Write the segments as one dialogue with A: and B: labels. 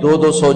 A: 200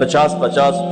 A: 50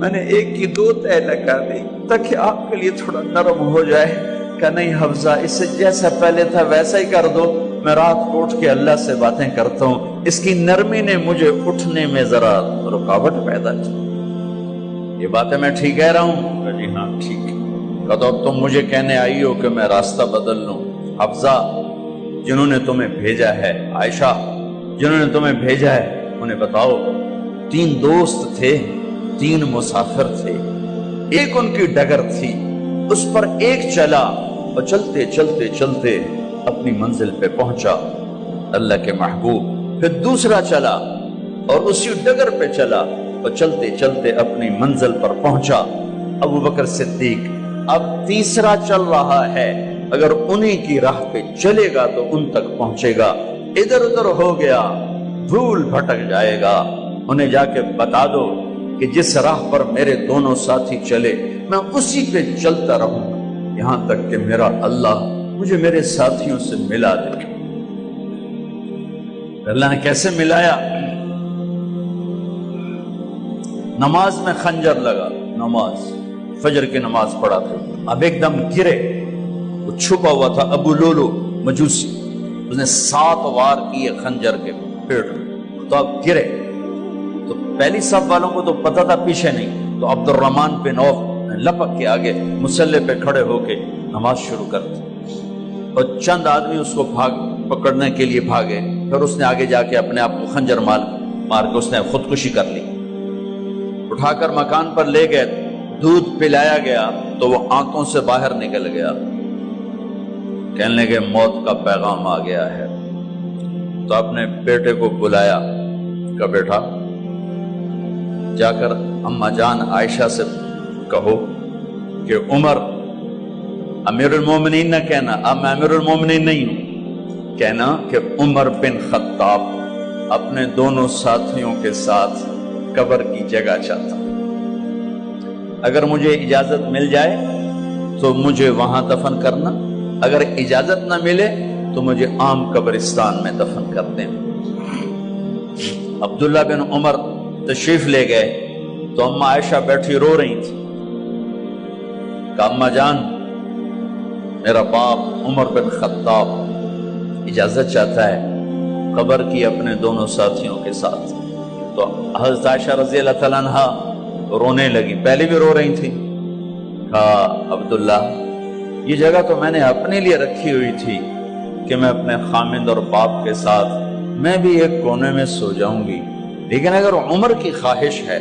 A: میں نے ایک کی 2 تہ لگا دی تاکہ آپ کے لیے تھوڑا نرم ہو جائے۔ کہ نہیں حفظہ، اسے جیسا پہلے تھا ویسا ہی کر دو، میں رات کو اٹھ کے اللہ سے باتیں کرتا ہوں، اس کی نرمی نے مجھے اٹھنے میں ذرا رکاوٹ پیدا کی۔ یہ باتیں میں ٹھیک کہہ رہا ہوں؟ کہ جی ہاں ٹھیک ہے۔ کہ تو اب تم مجھے کہنے آئی ہو کہ میں راستہ بدل لوں؟ حفظہ، جنہوں نے تمہیں بھیجا ہے، عائشہ جنہوں نے تمہیں بھیجا ہے، انہیں بتاؤ 3 دوست تھے، 3 مسافر تھے، ایک ان کی ڈگر تھی، اس پر ایک چلا اور چلتے چلتے چلتے اپنی منزل پہ پہنچا اللہ کے محبوب، پھر دوسرا چلا اور اسی ڈگر پہ چلا اور چلتے چلتے اپنی منزل پر پہنچا ابو بکر صدیق۔ اب تیسرا چل رہا ہے، اگر انہی کی راہ پہ چلے گا تو ان تک پہنچے گا، ادھر ادھر ہو گیا بھول بھٹک جائے گا۔ انہیں جا کے بتا دو کہ جس راہ پر میرے دونوں ساتھی چلے میں اسی پہ چلتا رہوں گا یہاں تک کہ میرا اللہ مجھے میرے ساتھیوں سے ملا دے۔ اللہ نے کیسے ملایا؟ نماز میں خنجر لگا، نماز فجر کی نماز پڑھا تھا، اب ایک دم گرے، وہ چھپا ہوا تھا ابو لولو مجوسی، اس نے 7 وار کیے خنجر کے پیٹ میں، تو اب گرے تو پہلی صف والوں کو تو پتہ تھا، پیچھے نہیں، تو عبد الرحمن بن عوف لپک کے آگے مصلی پہ کھڑے ہو کے نماز شروع کر دی، اور چند آدمی اس کو پکڑنے کے لیے بھاگے، پھر اس نے آگے جا کے اپنے آپ کو خنجر مار کے اس نے خودکشی کر لی۔ اٹھا کر مکان پر لے گئے، دودھ پلایا گیا تو وہ آنتوں سے باہر نکل گیا، کہنے لگے موت کا پیغام آ گیا ہے۔ تو اپنے بیٹے کو بلایا کہ بیٹا جا کر اماں جان عائشہ سے کہو کہ عمر، امیر المومنین نہ کہنا، اب میں امیر المومنین نہیں ہوں، کہنا کہ عمر بن خطاب اپنے دونوں ساتھیوں کے ساتھ قبر کی جگہ چاہتا، اگر مجھے اجازت مل جائے تو مجھے وہاں دفن کرنا، اگر اجازت نہ ملے تو مجھے عام قبرستان میں دفن کر دیں۔ عبداللہ بن عمر تشریف لے گئے تو اماں عائشہ بیٹھی رو رہی تھی کہ اماں جان میرا باپ عمر بن خطاب اجازت چاہتا ہے قبر کی اپنے دونوں ساتھیوں کے ساتھ۔ تو حضرت عائشہ رضی اللہ تعالیٰ عنہا رونے لگی، پہلے بھی رو رہی تھی، کہا عبداللہ یہ جگہ تو میں نے اپنے لیے رکھی ہوئی تھی کہ میں اپنے خامند اور باپ کے ساتھ میں بھی ایک کونے میں سو جاؤں گی، لیکن اگر عمر کی خواہش ہے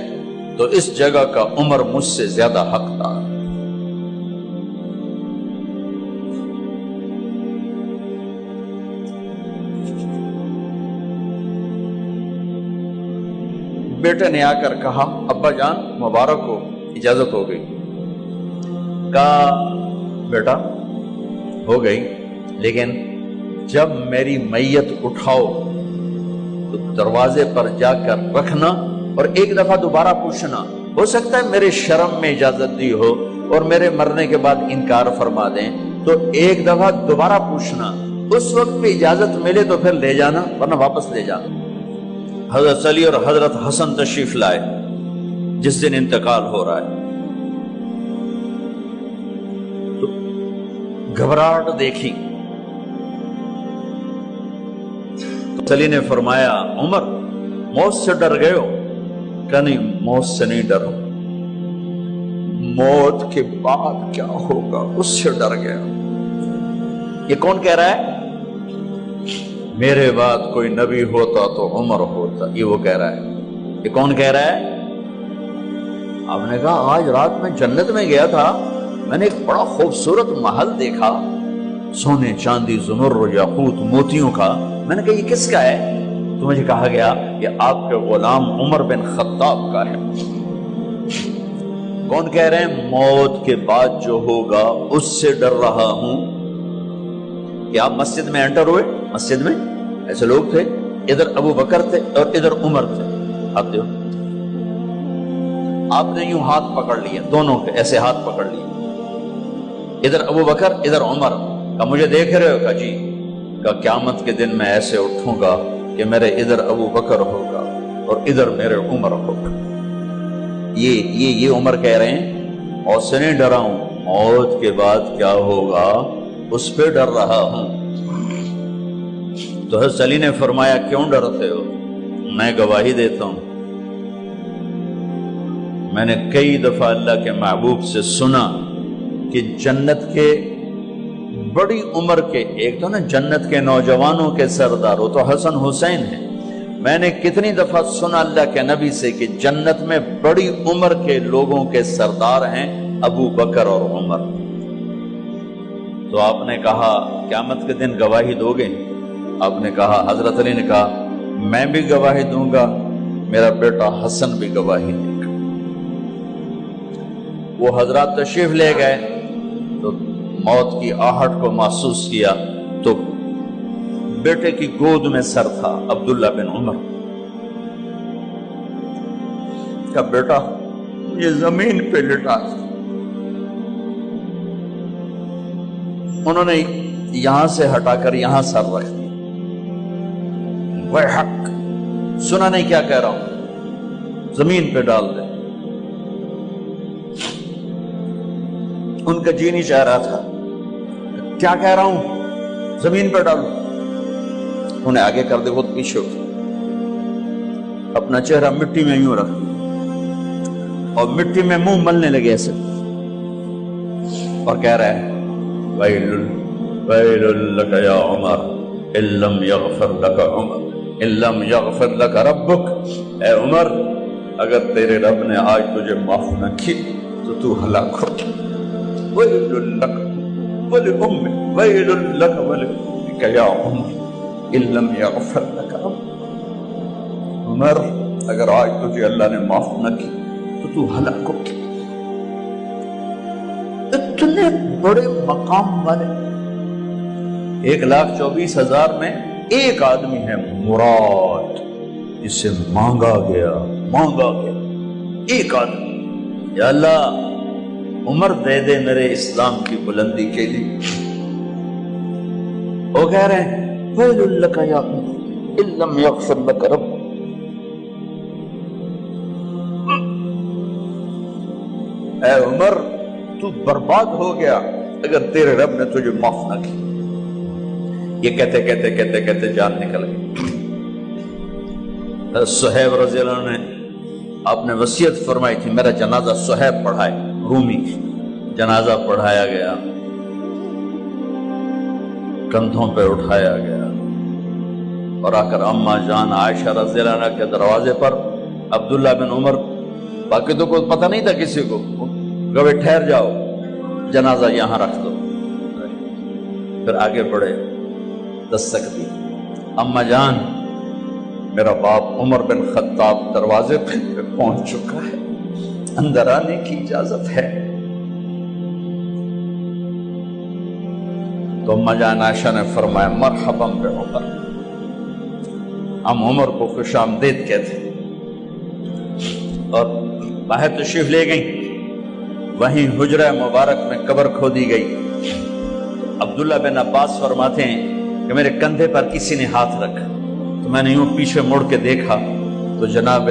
A: تو اس جگہ کا عمر مجھ سے زیادہ حقدار۔ بیٹے نے آ کر کہا ابا جان مبارک ہو، اجازت ہو گئی۔ کہا بیٹا ہو گئی، لیکن جب میری میت اٹھاؤ تو دروازے پر جا کر رکھنا اور ایک دفعہ دوبارہ پوچھنا، ہو سکتا ہے میرے شرم میں اجازت دی ہو اور میرے مرنے کے بعد انکار فرما دیں، تو ایک دفعہ دوبارہ پوچھنا، اس وقت بھی اجازت ملے تو پھر لے جانا ورنہ واپس لے جانا۔ حضرت علی اور حضرت حسن تشریف لائے جس دن انتقال ہو رہا ہے، تو گھبراہٹ دیکھی، تو علی نے فرمایا عمر موت سے ڈر گئے ہو؟ کہ نہیں موت سے نہیں ڈرو، موت کے بعد کیا ہوگا اس سے ڈر گیا۔ یہ کون کہہ رہا ہے؟ میرے بعد کوئی نبی ہوتا تو عمر ہوتا، یہ وہ کہہ رہا ہے۔ یہ کون کہہ رہا ہے؟ آپ نے کہا آج رات میں جنت میں گیا تھا، میں نے ایک بڑا خوبصورت محل دیکھا، سونے چاندی زمر یاقوت موتیوں کا، میں نے کہا یہ کس کا ہے؟ تو مجھے کہا گیا یہ آپ کے غلام عمر بن خطاب کا ہے۔ کون کہہ رہے ہیں موت کے بعد جو ہوگا اس سے ڈر رہا ہوں؟ کہ آپ مسجد میں انٹر ہوئے، مسجد میں ایسے لوگ تھے، ادھر ابو بکر تھے اور ادھر عمر تھے، آپ نے یوں ہاتھ پکڑ لیے، دونوں کے ایسے ہاتھ پکڑ لیے، ادھر ابو بکر ادھر عمر، کہ مجھے دیکھ رہے ہو؟ کہ جی۔ کہ قیامت کے دن میں ایسے اٹھوں گا کہ میرے ادھر ابو بکر ہوگا اور ادھر میرے عمر ہوگا۔ یہ عمر کہہ رہے ہیں اور سے نہیں ڈرا ہوں، موت کے بعد کیا ہوگا اس پہ ڈر رہا ہوں۔ تو حضرت علی نے فرمایا کیوں ڈرتے ہو؟ میں گواہی دیتا ہوں، میں نے کئی دفعہ اللہ کے محبوب سے سنا کہ جنت کے بڑی عمر کے، ایک تو نا جنت کے نوجوانوں کے سردار، وہ تو حسن حسین ہیں، میں نے کتنی دفعہ سنا اللہ کے نبی سے کہ جنت میں بڑی عمر کے لوگوں کے سردار ہیں ابو بکر اور عمر۔ تو آپ نے کہا قیامت کے دن گواہی دو گے؟ آپ نے کہا، حضرت علی نے کہا میں بھی گواہی دوں گا، میرا بیٹا حسن بھی گواہی دے گا۔ وہ حضرات تشریف لے گئے تو موت کی آہٹ کو محسوس کیا تو بیٹے کی گود میں سر تھا عبداللہ بن عمر کا، بیٹا یہ زمین پہ لٹا۔ انہوں نے یہاں سے ہٹا کر یہاں سر رکھ دیا۔ وہ حق سنا نہیں کیا کہہ رہا ہوں، زمین پہ ڈال دے۔ ان کا جی نہیں چاہ رہا تھا، کیا کہہ رہا ہوں، زمین پہ ڈالو۔ انہیں آگے کر دے، خود پیچھے اٹھ، اپنا چہرہ مٹی میں یوں رکھ اور مٹی میں منہ ملنے لگے ایسے، اور کہہ رہا ہے ویل لک یا عمر ان لم یغفر لک عمر ان لم یغفر لک ربک، اے عمر اگر تیرے رب نے آج تجھے معاف نہ کی تو تو ہلاک ہو۔ ویل لک ولأمک ویل لک ولأمک یا عمر ان لم یغفر لک ربک، عمر اگر آج تجھے اللہ نے معاف نہ کی تو تو ہلاک ہو۔ اتنے بڑے مقام والے 1,24,000 میں ایک آدمی ہے مراد، جسے مانگا گیا ایک آدمی، یا اللہ عمر دے دے میرے اسلام کی بلندی کے لیے۔ وہ کہہ رہے ہیں ویل لک یا عمر ان لم یغفر لک رب، اے عمر تو برباد ہو گیا اگر تیرے رب نے تجھے معاف نہ کی۔ یہ کہتے کہتے جان نکل گئی۔ صہیب رضی اللہ عنہ نے آپ نے وصیت فرمائی تھی میرا جنازہ صہیب پڑھائے، رومی جنازہ پڑھایا گیا، کندھوں پہ اٹھایا گیا، اور آ کر اما جان عائشہ رضی اللہ عنہ کے دروازے پر عبداللہ بن عمر، باقی تو کوئی پتہ نہیں تھا کسی کو، گوے ٹھہر جاؤ جنازہ یہاں رکھ دو، پھر آگے بڑھے، دستک دی، اما جان میرا باپ عمر بن خطاب دروازے پہ پہنچ چکا ہے، اندر آنے کی اجازت ہے۔ تو اما جان عائشہ نے فرمایا مرحبا بعمر، ہم عمر کو خوش آمدید کہتے، اور باہر تشریف لے گئیں۔ وہیں حجرہ مبارک میں قبر کھودی گئی۔ عبداللہ بن عباس فرماتے ہیں کہ میرے کندھے پر کسی نے ہاتھ رکھا تو میں نے یوں پیچھے مڑ کے دیکھا تو جناب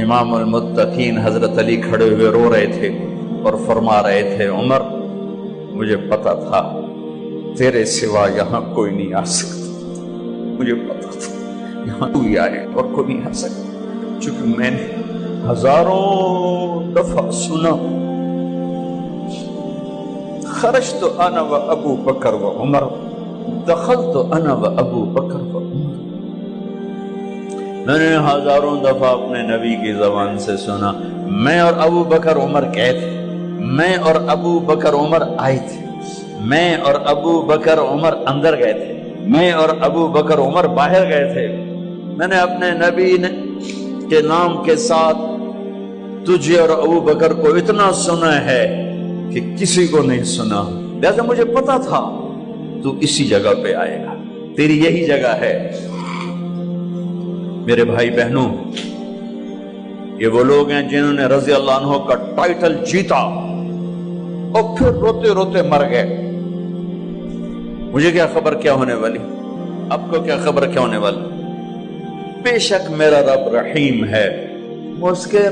A: امام المتقین حضرت علی کھڑے ہوئے رو رہے تھے اور فرما رہے تھے عمر مجھے پتا تھا تیرے سوا یہاں کوئی نہیں آ سکتا، مجھے پتا تھا یہاں تو ہی آئے اور کوئی نہیں آ سکتا، چونکہ میں نے ہزاروں دفعہ سنا خرجت انا و ابو بکر و عمر دخلت انا و ابو بکر و عمر، میں نے ہزاروں دفعہ اپنے نبی کی زبان سے سنا میں اور ابو بکر عمر گئے تھے، میں اور ابو بکر عمر آئے تھے، میں اور ابو بکر عمر اندر گئے تھے، میں اور ابو بکر عمر باہر گئے تھے، میں نے اپنے نبی کے نام کے ساتھ تجھے اور ابو بکر کو اتنا سنا ہے کہ کسی کو نہیں سنا، لہذا مجھے پتا تھا تو اسی جگہ پہ آئے گا، تیری یہی جگہ ہے۔ میرے بھائی بہنوں، یہ وہ لوگ ہیں جنہوں نے رضی اللہ عنہ کا ٹائٹل جیتا اور پھر روتے روتے مر گئے۔ مجھے کیا خبر کیا ہونے والی، آپ کو کیا خبر کیا ہونے والی؟ بے شک میرا رب رحیم ہے، وہ اس کے